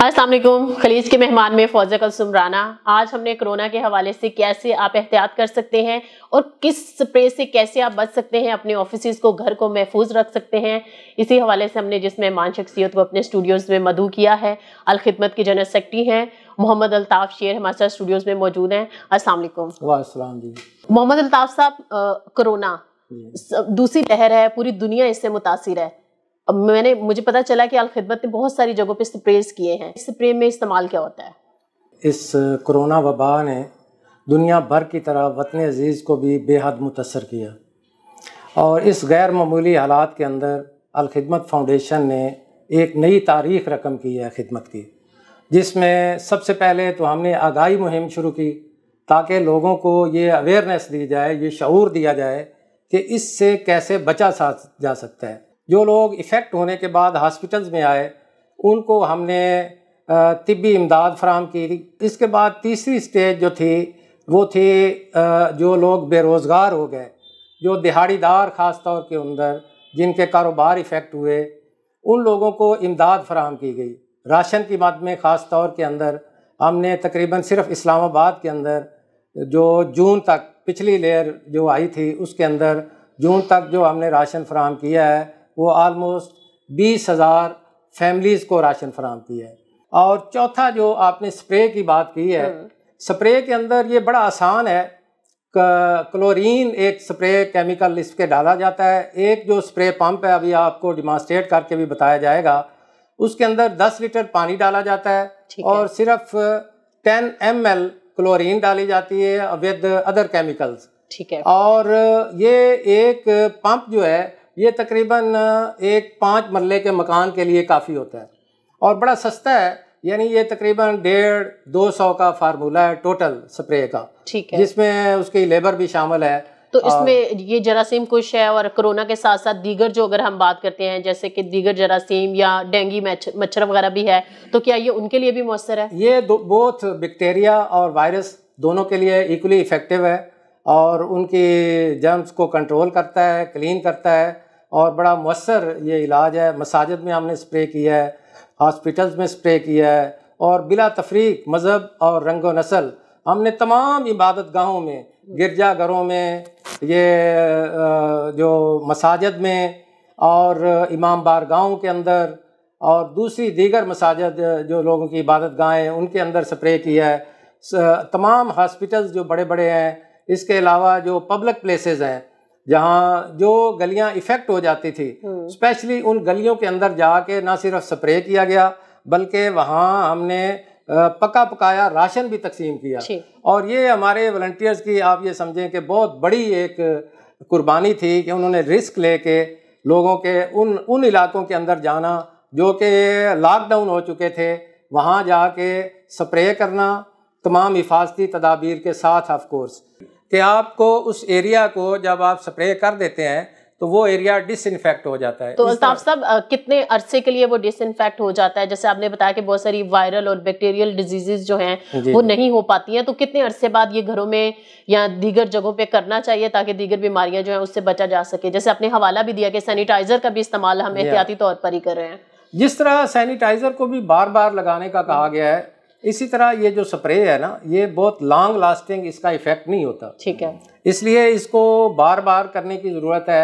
अस्सलाम वालेकुम। खलीज के मेहमान में फौज़ा कुलसुम राना। आज हमने कोरोना के हवाले से कैसे आप एहतियात कर सकते हैं और किस स्प्रे से कैसे आप बच सकते हैं, अपने ऑफिस को, घर को महफूज रख सकते हैं, इसी हवाले से हमने जिस मेहमान शख्सियत को अपने स्टूडियोज़ में मदऊ किया है। अल खिदमत के जनरल सेक्रेटरी हैं मोहम्मद अल्ताफ़ शेर, हमारे साथ स्टूडियोज़ में मौजूद हैं। अस्सलाम वालेकुम। वालेकुम जी। मोहम्मद अल्ताफ़ साहब, कोरोना दूसरी लहर है, पूरी दुनिया इससे मुतासिर है। अब मुझे पता चला कि अल खिदमत ने बहुत सारी जगहों पे स्प्रेज किए हैं। स्प्रे में इस्तेमाल क्या होता है? इस कोरोना वबा ने दुनिया भर की तरह वतन अजीज़ को भी बेहद मुतासर किया और इस गैर मामूली हालात के अंदर अल खिदमत फाउंडेशन ने एक नई तारीख रकम की है खिदमत की, जिसमें सबसे पहले तो हमने आगाही मुहिम शुरू की ताकि लोगों को ये अवेयरनेस दी जाए, ये शऊर दिया जाए कि इससे कैसे बचा जा सकता है। जो लोग इफ़ेक्ट होने के बाद हॉस्पिटल्स में आए उनको हमने तिब्बी इमदाद फराहम की। इसके बाद तीसरी स्टेज जो थी वो थी जो लोग बेरोज़गार हो गए, जो दिहाड़ीदार ख़ास तौर के अंदर जिनके कारोबार इफ़ेक्ट हुए, उन लोगों को इमदाद फराहम की गई। राशन की मद में ख़ास तौर के अंदर हमने तकरीबन सिर्फ इस्लामाबाद के अंदर जो जून तक पिछली लेयर जो आई थी उसके अंदर जून तक जो हमने राशन फराहम किया है वो आलमोस्ट 20,000 फैमिलीज़ को राशन फराहम किया है। और चौथा जो आपने स्प्रे की बात की है, स्प्रे के अंदर ये बड़ा आसान है। क्लोरीन एक स्प्रे केमिकल इस पे डाला जाता है। एक जो स्प्रे पंप है अभी आपको डिमॉन्स्ट्रेट करके भी बताया जाएगा, उसके अंदर 10 लीटर पानी डाला जाता है और सिर्फ 10 ml क्लोरीन डाली जाती है विद अदर केमिकल्स। ठीक है। और ये एक पंप जो है ये तकरीबन एक 5 मरले के मकान के लिए काफ़ी होता है और बड़ा सस्ता है, यानी ये तकरीबन 150-200 का फार्मूला है टोटल स्प्रे का। ठीक है। जिसमें उसकी लेबर भी शामिल है। तो इसमें ये जरासीम कुश है और कोरोना के साथ साथ दीगर जो अगर हम बात करते हैं जैसे कि दीगर जरासीम या डेंगू मच्छर वगैरह भी है, तो क्या ये उनके लिए भी मौसर है? ये बोथ बैक्टीरिया और वायरस दोनों के लिए इक्वली इफ़ेक्टिव है और उनकी जर्म्स को कंट्रोल करता है, क्लीन करता है और बड़ा मौसर ये इलाज है। मसाजिद में हमने स्प्रे किया है, हॉस्पिटल्स में स्प्रे किया है और बिला तफरीक मज़हब और रंग व नस्ल हमने तमाम इबादत गाहों में, गिरजाघरों में, ये जो मसाजिद में और इमाम बारगाहों के अंदर और दूसरी दीगर मसाजिद जो लोगों की इबादत गाहें उनके अंदर स्प्रे किया है। तमाम हॉस्पिटल्स जो बड़े बड़े हैं, इसके अलावा जो पब्लिक प्लेसेस हैं जहाँ जो गलियाँ इफ़ेक्ट हो जाती थी, स्पेशली उन गलियों के अंदर जाके ना सिर्फ स्प्रे किया गया बल्कि वहाँ हमने पका पकाया राशन भी तकसीम किया। और ये हमारे वॉलंटियर्स की आप ये समझें कि बहुत बड़ी एक कुर्बानी थी कि उन्होंने रिस्क लेके लोगों के उन इलाकों के अंदर जाना जो कि लॉकडाउन हो चुके थे, वहाँ जाके स्प्रे करना तमाम हिफाजती तदाबीर के साथ। ऑफ कोर्स कि आपको उस एरिया को जब आप स्प्रे कर देते हैं तो वो एरिया डिसइंफेक्ट हो जाता है। तो अल्ताफ साहब, कितने अरसे के लिए वो डिसइंफेक्ट हो जाता है? जैसे आपने बताया कि बहुत सारी वायरल और बैक्टीरियल डिजीजेस जो हैं वो नहीं हो पाती हैं, तो कितने अरसे बाद ये घरों में या दीगर जगहों पे करना चाहिए ताकि दीगर बीमारियां जो हैं उससे बचा जा सके? जैसे आपने हवाला भी दिया कि सैनिटाइजर का भी इस्तेमाल हम एहतियाती तौर पर ही कर रहे हैं। जिस तरह सैनिटाइजर को भी बार बार लगाने का कहा गया है, इसी तरह ये जो स्प्रे है ना, ये बहुत लॉन्ग लास्टिंग इसका इफेक्ट नहीं होता। ठीक है। इसलिए इसको बार बार करने की ज़रूरत है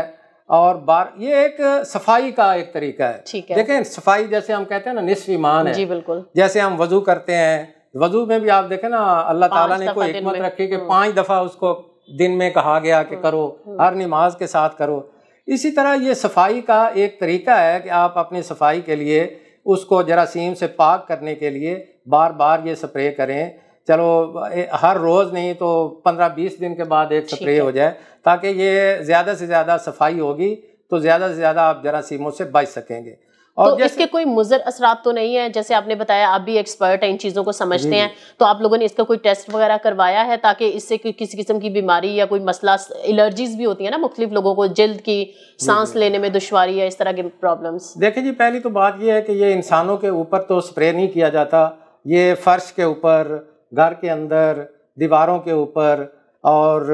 और ये एक सफाई का एक तरीका है। ठीक है। देखें, सफाई जैसे हम कहते हैं ना निस्फ ईमान है। जी बिल्कुल। जैसे हम वजू करते हैं, वजू में भी आप देखें ना अल्लाह ताला ने कोई हिकमत रखी कि 5 दफ़ा उसको दिन में कहा गया कि करो, हर नमाज के साथ करो। इसी तरह ये सफाई का एक तरीका है कि आप अपनी सफाई के लिए उसको जरासीम से पाक करने के लिए बार बार ये स्प्रे करें। चलो हर रोज़ नहीं तो 15-20 दिन के बाद एक स्प्रे हो जाए, ताकि ये ज़्यादा से ज़्यादा सफाई होगी तो ज़्यादा से ज़्यादा आप जरासीमों से बच सकेंगे। और तो इसके कोई मुज़र असरात तो नहीं है? जैसे आपने बताया आप भी एक्सपर्ट हैं, इन चीज़ों को समझते हैं, तो आप लोगों ने इसका कोई टेस्ट वगैरह करवाया है ताकि इससे किसी किस्म की बीमारी या कोई मसला, एलर्जीज भी होती है ना मुख्तलिफ लोगों को, जल्द की सांस लेने में दुश्वारी या इस तरह के प्रॉब्लम्स? देखिए जी, पहली तो बात यह है कि ये इंसानों के ऊपर तो स्प्रे नहीं किया जाता, ये फर्श के ऊपर, घर के अंदर, दीवारों के ऊपर और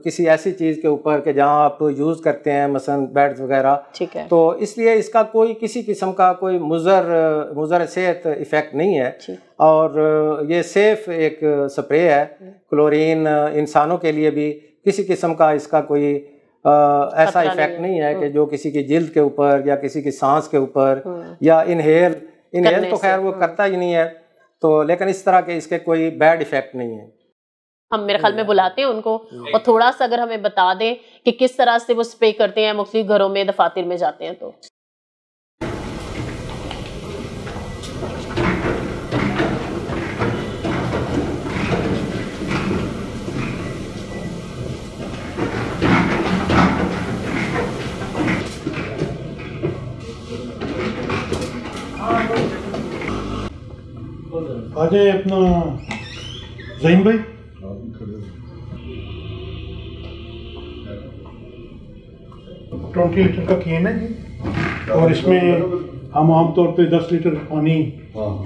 किसी ऐसी चीज़ के ऊपर कि जहाँ आप यूज़ करते हैं मसलन बेड्स वगैरह, ठीक है, तो इसलिए इसका कोई किसी किस्म का कोई मुज़र सेहत इफ़ेक्ट नहीं है। और ये सेफ़ एक स्प्रे है। क्लोरीन इंसानों के लिए भी किसी किस्म का इसका कोई ऐसा इफ़ेक्ट नहीं है कि जो किसी की जिल्द के ऊपर या किसी की सांस के ऊपर या इनहेल तो खैर वो करता ही नहीं है, तो लेकिन इस तरह के इसके कोई बैड इफ़ेक्ट नहीं है। हम मेरे ख्याल में बुलाते हैं उनको और थोड़ा सा अगर हमें बता दें कि किस तरह से वो स्प्रे करते हैं, मुख्तलिफ घरों में दफातर में जाते हैं। तो आ जाए अपना ज़हीम भाई। 20 लीटर का कैन है जी, और इसमें हम आमतौर पे 10 लीटर पानी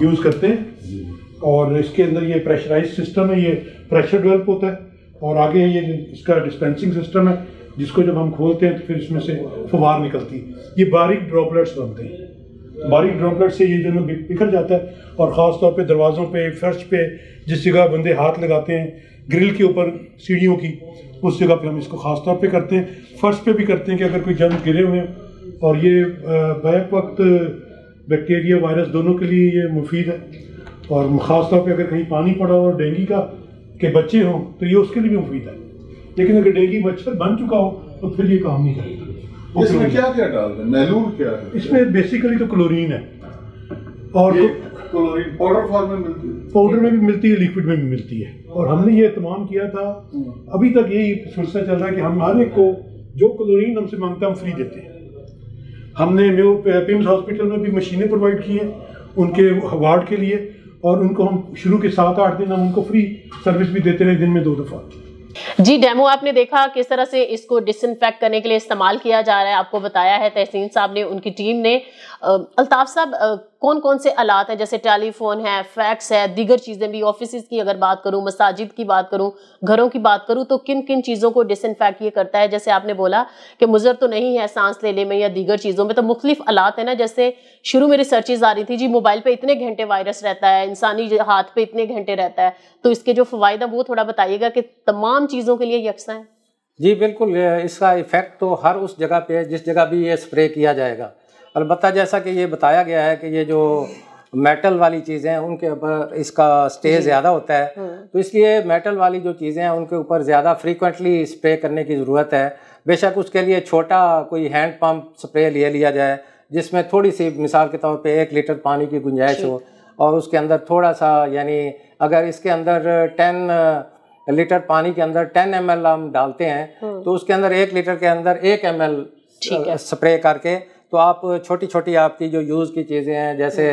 यूज़ करते हैं। और इसके अंदर ये प्रेशराइज सिस्टम है, ये प्रेशर डेवलप होता है, और आगे ये इसका डिस्पेंसिंग सिस्टम है जिसको जब हम खोलते हैं तो फिर इसमें से फुहार निकलती है। ये बारीक ड्रॉपलेट्स बनते हैं, बारीक ड्रॉपलेट से ये जो है बिखर जाता है, और ख़ास तौर पे दरवाज़ों पे, फर्श पे, जिस जगह बंदे हाथ लगाते हैं, ग्रिल के ऊपर सीढ़ियों की, उस जगह पे हम इसको ख़ास तौर पे करते हैं। फर्श पे भी करते हैं कि अगर कोई जर्म गिरे हुए हैं, और ये बैक वक्त बैक्टीरिया वायरस दोनों के लिए ये मुफीद है। और ख़ास तौर पे अगर कहीं पानी पड़ा हो और डेंगू का के बच्चे हों तो ये उसके लिए भी मुफीद है। लेकिन अगर डेंगू मच्छर बन चुका हो तो फिर ये काम नहीं करेगा। इसमें क्या क्या डालते हैं? नैलूर क्या है? इसमें बेसिकली तो क्लोरीन है, और क्लोरीन पाउडर फॉर्म में मिलती है, पाउडर में भी मिलती है, लिक्विड में भी मिलती है। और हमने ये इत्माम किया था, अभी तक यही सिलसिला चल रहा है कि हम हर एक को जो क्लोरीन हमसे मांगता है हम फ्री देते हैं। हमने पिम्स हॉस्पिटल में भी मशीनें प्रोवाइड की हैं उनके वार्ड के लिए, और उनको हम शुरू के 7-8 दिन हम उनको फ्री सर्विस भी देते रहे, दिन में 2 दफ़ा। जी, डेमो आपने देखा किस तरह से इसको डिसइंफेक्ट करने के लिए इस्तेमाल किया जा रहा है, आपको बताया है तहसीन साहब ने, उनकी टीम ने। अल्ताफ साहब, कौन कौन से आलात हैं, जैसे टेलीफोन है, फैक्स है, दीगर चीज़ें भी, ऑफिस की अगर बात करूं, मसाजिद की बात करूं, घरों की बात करूं, तो किन किन चीज़ों को डिसइंफेक्ट ये करता है? जैसे आपने बोला कि मुज़र तो नहीं है सांस लेने में या दीगर चीज़ों में, तो मुख्तलिफ आलात है ना, जैसे शुरू में रिसर्चेज आ रही थी जी, मोबाइल पे इतने घंटे वायरस रहता है, इंसानी हाथ पे इतने घंटे रहता है, तो इसके जो फ़वाइद हैं वो थोड़ा बताइएगा कि तमाम चीज़ों के लिए यकसा है। जी बिल्कुल, इसका इफ़ेक्ट तो हर उस जगह पे जिस जगह भी ये स्प्रे किया जाएगा। अलबत्ता जैसा कि ये बताया गया है कि ये जो मेटल वाली चीज़ें हैं उनके ऊपर इसका स्टे ज़्यादा होता है, तो इसलिए मेटल वाली जो चीज़ें हैं उनके ऊपर ज़्यादा फ्रीक्वेंटली स्प्रे करने की ज़रूरत है। बेशक उसके लिए छोटा कोई हैंड पंप स्प्रे लिया जाए जिसमें थोड़ी सी, मिसाल के तौर पे 1 लीटर पानी की गुंजाइश हो, और उसके अंदर थोड़ा सा, यानी अगर इसके अंदर 10 लीटर पानी के अंदर 10 ml हम डालते हैं तो उसके अंदर 1 लीटर के अंदर 1 ml स्प्रे करके, तो आप छोटी छोटी आपकी जो यूज़ की चीज़ें हैं, जैसे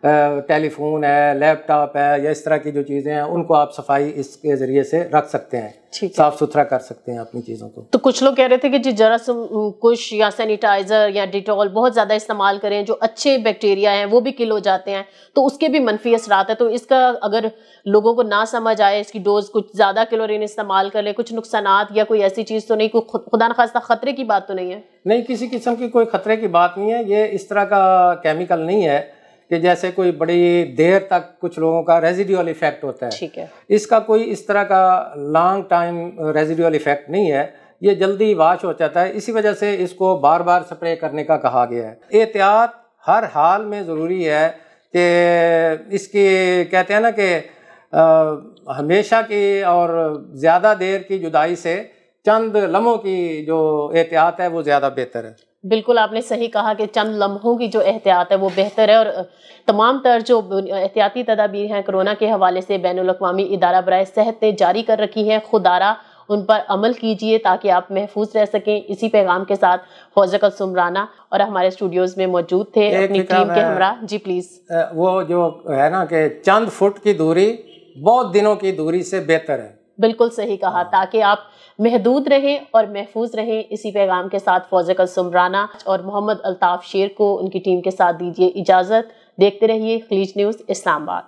टेलीफोन है, लैपटॉप है, या इस तरह की जो चीज़ें हैं, उनको आप सफाई इसके ज़रिए से रख सकते हैं, साफ़ सुथरा कर सकते हैं अपनी चीज़ों को। तो कुछ लोग कह रहे थे कि जी जरासीम कुश या सैनिटाइज़र या डिटॉल बहुत ज़्यादा इस्तेमाल करें, जो अच्छे बैक्टीरिया हैं वो भी किल हो जाते हैं, तो उसके भी मनफी असरात है। तो इसका अगर लोगों को ना समझ आए, इसकी डोज कुछ ज़्यादा क्लोरीन इस्तेमाल कर ले, कुछ नुकसानात या कोई ऐसी चीज़ तो नहीं, कोई खुदा न खास्ता ख़तरे की बात तो नहीं है? नहीं, किसी किस्म की कोई ख़तरे की बात नहीं है। ये इस तरह का केमिकल नहीं है कि जैसे कोई बड़ी देर तक कुछ लोगों का रेजिडुअल इफेक्ट होता है। ठीक है, इसका कोई इस तरह का लॉन्ग टाइम रेजिडुअल इफेक्ट नहीं है, ये जल्दी वाश हो जाता है, इसी वजह से इसको बार बार स्प्रे करने का कहा गया है। एहतियात हर हाल में ज़रूरी है कि इसकी कहते हैं ना कि हमेशा की और ज़्यादा देर की जुदाई से चंद लम्हों की जो एहतियात है वो ज़्यादा बेहतर है। बिल्कुल आपने सही कहा कि चंद लम्हों की जो एहतियात है वो बेहतर है, और तमाम तर जो एहतियाती तदाबीर हैं कोरोना के हवाले से बैनुल-अक़वामी इदारा बराए सेहत ने जारी कर रखी हैं, खुदारा उन पर अमल कीजिए ताकि आप महफूज रह सकें। इसी पैगाम के साथ फौज़ा कुलसुम राना और हमारे स्टूडियोज़ में मौजूद थे अपनी टीम के हमरा। जी प्लीज़। वो जो है ना कि चंद फुट की दूरी बहुत दिनों की दूरी से बेहतर है। बिल्कुल सही कहा, ताकि आप महदूद रहें और महफूज रहें। इसी पैगाम के साथ फौज़ा कुलसुम राना और मोहम्मद अल्ताफ शेर को उनकी टीम के साथ दीजिए इजाज़त। देखते रहिए खलीज न्यूज़ इस्लामाबाद।